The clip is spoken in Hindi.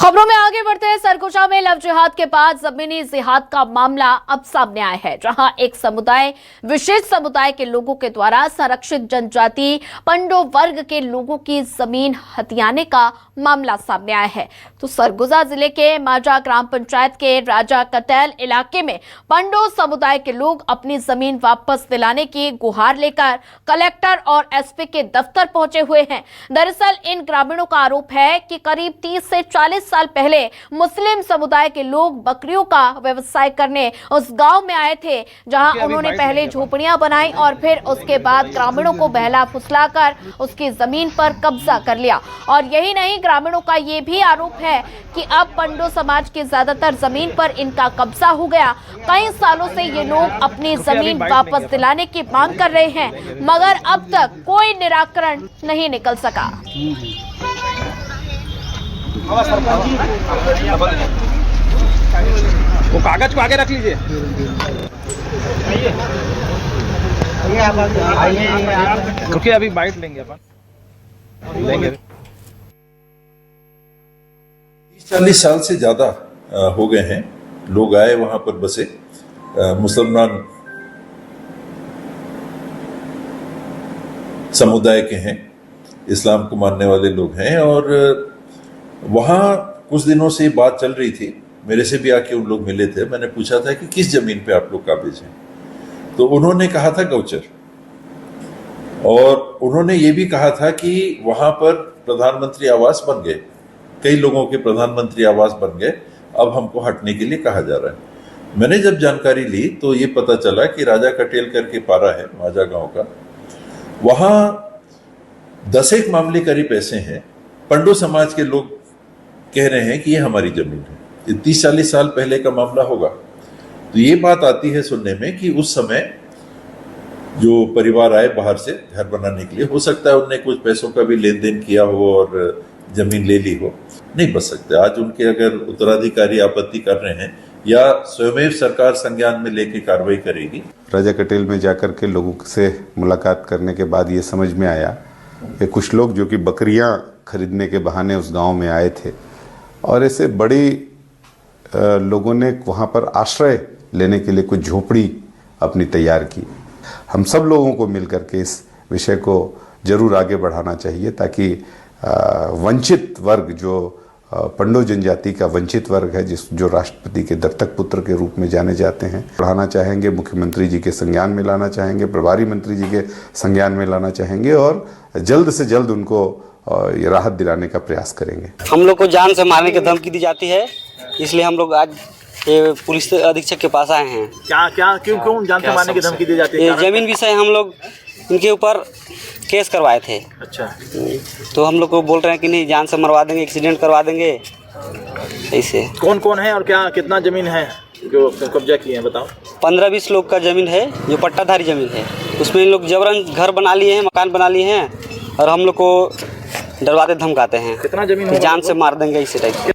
खबरों में आगे बढ़ते हैं। सरगोजा में लव जिहाद के बाद जमीनी जिहाद का मामला अब सामने आया है, जहां एक समुदाय, विशेष समुदाय के लोगों के द्वारा संरक्षित जनजाति पंडो वर्ग के लोगों की जमीन हथियाने का मामला सामने आया है। तो सरगोजा जिले के माजा ग्राम पंचायत के राजा कटेल इलाके में पंडो समुदाय के लोग अपनी जमीन वापस दिलाने की गुहार लेकर कलेक्टर और एसपी के दफ्तर पहुंचे हुए हैं। दरअसल इन ग्रामीणों का आरोप है कि करीब 30 से 40 साल पहले मुस्लिम समुदाय के लोग बकरियों का व्यवसाय करने उस गांव में आए थे, जहां उन्होंने पहले झोपड़ियां बनाई और फिर उसके बाद ग्रामीणों को बहला फुसलाकर उसकी जमीन पर कब्जा कर लिया। और यही नहीं, ग्रामीणों का ये भी आरोप है कि अब पंडो समाज की ज्यादातर जमीन पर इनका कब्जा हो गया। कई सालों से ये लोग अपनी जमीन वापस दिलाने की मांग कर रहे हैं, मगर अब तक कोई निराकरण नहीं निकल सका। वो कागज को आगे रख लीजिए। रुकिए, अभी बाइट लेंगे अपन, लेंगे। 40 साल से ज्यादा हो गए हैं। लोग आए, वहां पर बसे। मुसलमान समुदाय के हैं, इस्लाम को मानने वाले लोग हैं। और वहाँ कुछ दिनों से बात चल रही थी, मेरे से भी आके उन लोग मिले थे। मैंने पूछा था कि किस जमीन पे आप लोग काबिज हैं, तो उन्होंने कहा था गौचर। और उन्होंने ये भी कहा था कि वहाँ पर प्रधानमंत्री आवास बन गए, कई लोगों के प्रधानमंत्री आवास बन गए, अब हमको हटने के लिए कहा जा रहा है। मैंने जब जानकारी ली तो ये पता चला कि राजा कटेल करके पारा है माजा गांव का, वहाँ 10 मामले करीब ऐसे हैं। पंडो समाज के लोग कह रहे हैं कि ये हमारी जमीन है। ये 30-40 साल पहले का मामला होगा। तो ये बात आती है सुनने में कि उस समय जो परिवार आए बाहर से घर बनाने के लिए, हो सकता है उनने कुछ पैसों का भी लेन देन किया हो और जमीन ले ली हो, नहीं बच सकते। आज उनके अगर उत्तराधिकारी आपत्ति कर रहे हैं या स्वयं सरकार संज्ञान में लेके कार्रवाई करेगी। राजा कटेल में जाकर के लोगों से मुलाकात करने के बाद ये समझ में आया कि कुछ लोग जो कि बकरियां खरीदने के बहाने उस गांव में आए थे और ऐसे बड़ी लोगों ने वहां पर आश्रय लेने के लिए कुछ झोपड़ी अपनी तैयार की। हम सब लोगों को मिलकर के इस विषय को जरूर आगे बढ़ाना चाहिए, ताकि वंचित वर्ग, जो पंडो जनजाति का वंचित वर्ग है, जो राष्ट्रपति के दत्तक पुत्र के रूप में जाने जाते हैं, बढ़ाना चाहेंगे। मुख्यमंत्री जी के संज्ञान में लाना चाहेंगे, प्रभारी मंत्री जी के संज्ञान में लाना चाहेंगे और जल्द से जल्द उनको राहत दिलाने का प्रयास करेंगे। हम लोग को जान से मारने की धमकी दी जाती है, इसलिए हम लोग आज पुलिस अधीक्षक के पास आए हैं। क्यों जान से मारने की धमकी दी जाती है? जमीन विषय हम लोग इनके ऊपर केस करवाए थे। अच्छा, तो हम लोग को बोल रहे हैं कि नहीं, जान से मरवा देंगे, एक्सीडेंट करवा देंगे। ऐसे कौन कौन है और क्या कितना जमीन है जो कब्जा किए हैं, बताओ। 15-20 लोग का जमीन है, जो पट्टाधारी जमीन है। उसमें इन लोग जबरन घर बना लिए हैं, मकान बना लिए हैं और हम लोग को डरवाते धमकाते हैं। कितना जमीन है? जान से मार देंगे, इसी टाइप।